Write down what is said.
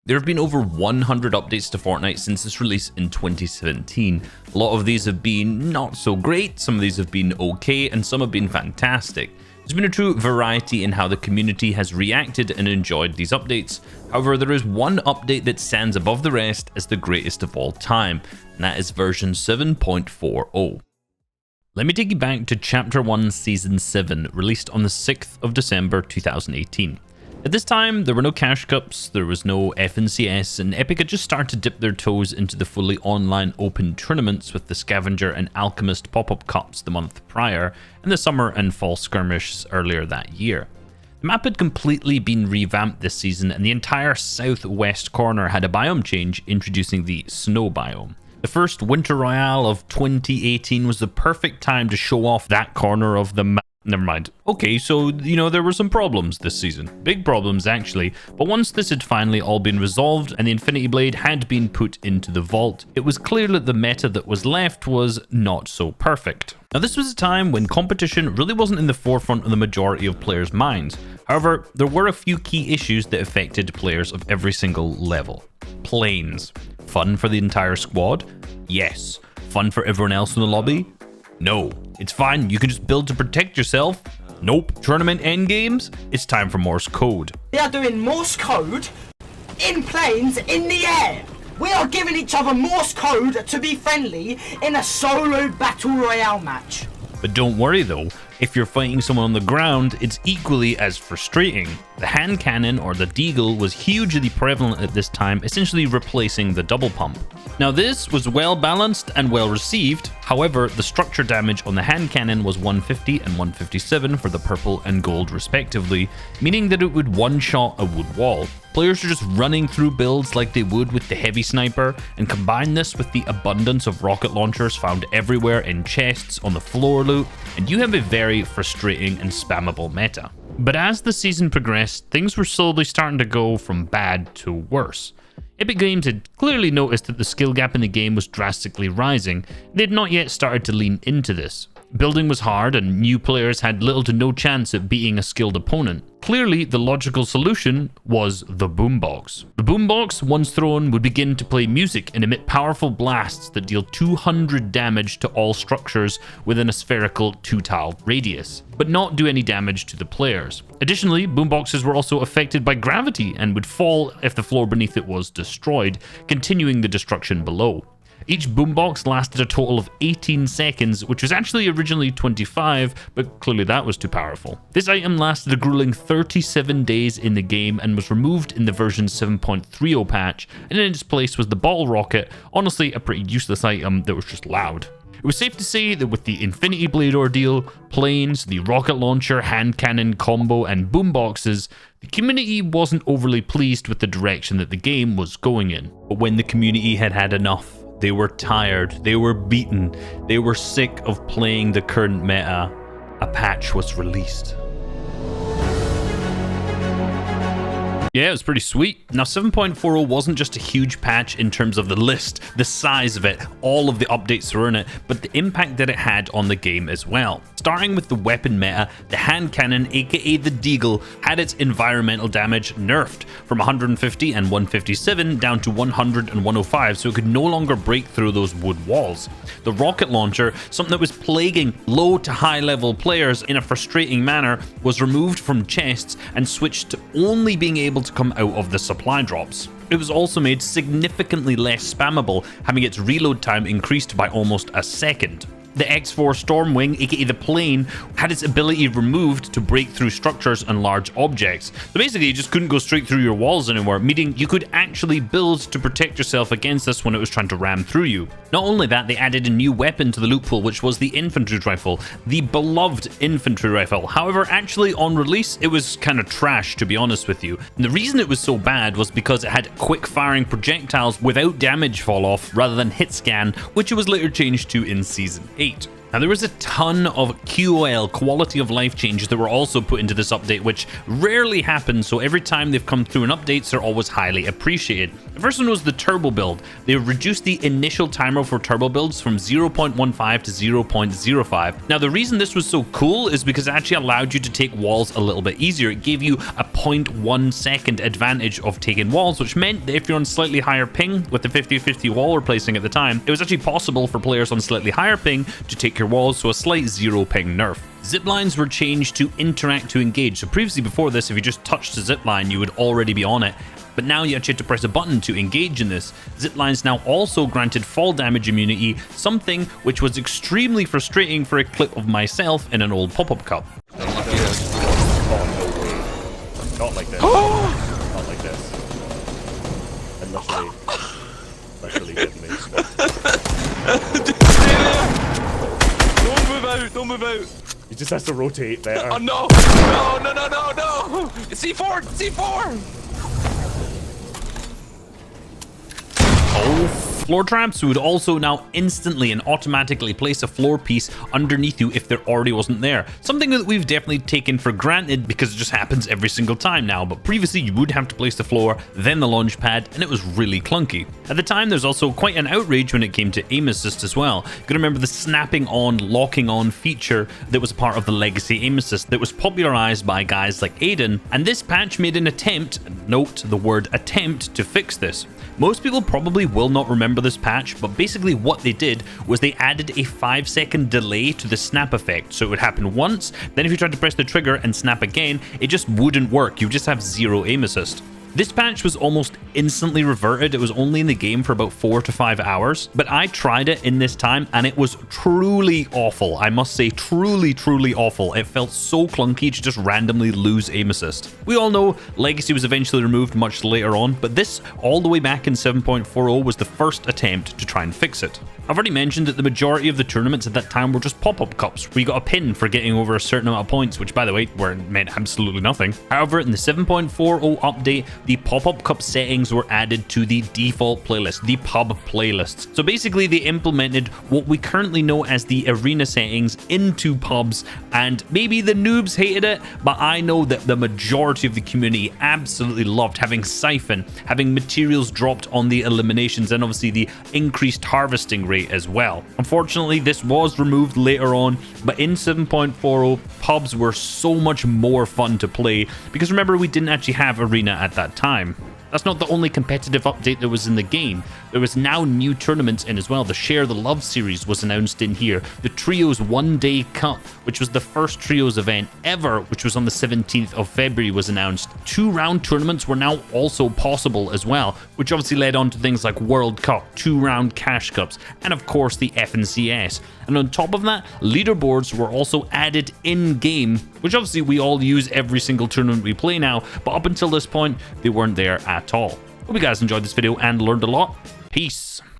There have been over 100 updates to Fortnite since its release in 2017. A lot of these have been not so great, some of these have been okay, and some have been fantastic. There's been a true variety in how the community has reacted and enjoyed these updates. However, there is one update that stands above the rest as the greatest of all time, and that is version 7.40. Let me take you back to Chapter 1 Season 7, released on the 6th of December 2018. At this time, there were no cash cups, there was no FNCS, and Epic had just started to dip their toes into the fully online open tournaments with the Scavenger and Alchemist pop-up cups the month prior, and the summer and fall skirmishes earlier that year. The map had completely been revamped this season, and the entire southwest corner had a biome change, introducing the snow biome. The first Winter Royale of 2018 was the perfect time to show off that corner of the map. Never mind. Okay, so, there were some problems this season. Big problems, actually. But once this had finally all been resolved and the Infinity Blade had been put into the vault, it was clear that the meta that was left was not so perfect. Now, this was a time when competition really wasn't in the forefront of the majority of players' minds. However, there were a few key issues that affected players of every single level. Planes. Fun for the entire squad? Yes. Fun for everyone else in the lobby? No. It's fine, you can just build to protect yourself. Nope. Tournament endgames? It's time for Morse code. We are doing Morse code in planes in the air. We are giving each other Morse code to be friendly in a solo battle royale match. But don't worry though, if you're fighting someone on the ground, it's equally as frustrating. The hand cannon, or the deagle, was hugely prevalent at this time, essentially replacing the double pump. Now this was well balanced and well received, however the structure damage on the hand cannon was 150 and 157 for the purple and gold respectively, meaning that it would one-shot a wood wall. Players are just running through builds like they would with the heavy sniper, and combine this with the abundance of rocket launchers found everywhere in chests on the floor loot, and you have a very frustrating and spammable meta. But as the season progressed, things were slowly starting to go from bad to worse. Epic Games had clearly noticed that the skill gap in the game was drastically rising. They had not yet started to lean into this. Building was hard and new players had little to no chance at beating a skilled opponent. Clearly, the logical solution was the Boombox. The Boombox, once thrown, would begin to play music and emit powerful blasts that deal 200 damage to all structures within a spherical 2-tile radius, but not do any damage to the players. Additionally, boomboxes were also affected by gravity and would fall if the floor beneath it was destroyed, continuing the destruction below. Each boombox lasted a total of 18 seconds, which was actually originally 25, but clearly that was too powerful. This item lasted a grueling 37 days in the game and was removed in the version 7.30 patch, and in its place was the bottle rocket, honestly a pretty useless item that was just loud. It was safe to say that with the Infinity Blade ordeal, planes, the rocket launcher, hand cannon combo, and boomboxes, the community wasn't overly pleased with the direction that the game was going in. But when the community had had enough, they were tired, they were beaten, they were sick of playing the current meta, a patch was released. Yeah, it was pretty sweet. Now 7.40 wasn't just a huge patch in terms of the list, the size of it, all of the updates were in it, but the impact that it had on the game as well. Starting with the weapon meta, the hand cannon, aka the deagle, had its environmental damage nerfed from 150 and 157 down to 100 and 105, so it could no longer break through those wood walls. The rocket launcher, something that was plaguing low to high level players in a frustrating manner, was removed from chests and switched to only being able to come out of the supply drops. It was also made significantly less spammable, having its reload time increased by almost a second. The X4 Stormwing, aka the plane, had its ability removed to break through structures and large objects. So basically you just couldn't go straight through your walls anymore, meaning you could actually build to protect yourself against this when it was trying to ram through you. Not only that, they added a new weapon to the loot pool, which was the Infantry Rifle, the beloved Infantry Rifle. However, actually on release, it was kind of trash, to be honest with you. And the reason it was so bad was because it had quick firing projectiles without damage fall off rather than hit scan, which it was later changed to in Season 8. Now, there was a ton of QOL, quality of life changes, that were also put into this update, which rarely happens, so every time they've come through in updates, they're always highly appreciated. The first one was the turbo build. They reduced the initial timer for turbo builds from 0.15 to 0.05. Now, the reason this was so cool is because it actually allowed you to take walls a little bit easier. It gave you a 0.1 second advantage of taking walls, which meant that if you're on slightly higher ping with the 50-50 wall replacing at the time, it was actually possible for players on slightly higher ping to take your walls, so a slight 0 ping nerf. Ziplines were changed to interact to engage. So previously, before this, if you just touched a zipline, you would already be on it. But now you actually have to press a button to engage in this. Ziplines now also granted fall damage immunity, something which was extremely frustrating for a clip of myself in an old pop-up cup. Oh, no way. Not like this. Not like this. And literally hit me. Don't move out, don't move out. He just has to rotate better. Oh no! No! C4! C4! Floor traps would also now instantly and automatically place a floor piece underneath you if there already wasn't there. Something that we've definitely taken for granted because it just happens every single time now, but previously you would have to place the floor, then the launch pad, and it was really clunky. At the time, there's also quite an outrage when it came to aim assist as well. You gotta remember the snapping on, locking on feature that was part of the legacy aim assist that was popularized by guys like Aiden, and this patch made an attempt, note the word attempt, to fix this. Most people probably will not remember this patch, but basically what they did was they added a 5-second delay to the snap effect. So it would happen once, then if you tried to press the trigger and snap again, it just wouldn't work. You just have 0 aim assist. This patch was almost instantly reverted. It was only in the game for about 4 to 5 hours, but I tried it in this time and it was truly awful. I must say, truly awful. It felt so clunky to just randomly lose aim assist. We all know Legacy was eventually removed much later on, but this, all the way back in 7.40, was the first attempt to try and fix it. I've already mentioned that the majority of the tournaments at that time were just pop-up cups, where you got a pin for getting over a certain amount of points, which, by the way, meant absolutely nothing. However, in the 7.40 update, the pop-up cup settings were added to the default playlist, the pub playlists. So basically, they implemented what we currently know as the arena settings into pubs, and maybe the noobs hated it, but I know that the majority of the community absolutely loved having siphon, having materials dropped on the eliminations, and obviously the increased harvesting rate as well. Unfortunately, this was removed later on, but in 7.40, pubs were so much more fun to play because remember, we didn't actually have arena at that time. That's not the only competitive update that was in the game. There was now new tournaments in as well. The Share the Love series was announced in here. The Trios One Day Cup, which was the first Trios event ever, which was on the 17th of February, was announced. 2-round tournaments were now also possible as well, which obviously led on to things like World Cup, 2-round Cash Cups, and of course the FNCS. And on top of that, leaderboards were also added in-game, which obviously we all use every single tournament we play now, but up until this point, they weren't there at all. Hope you guys enjoyed this video and learned a lot. Peace.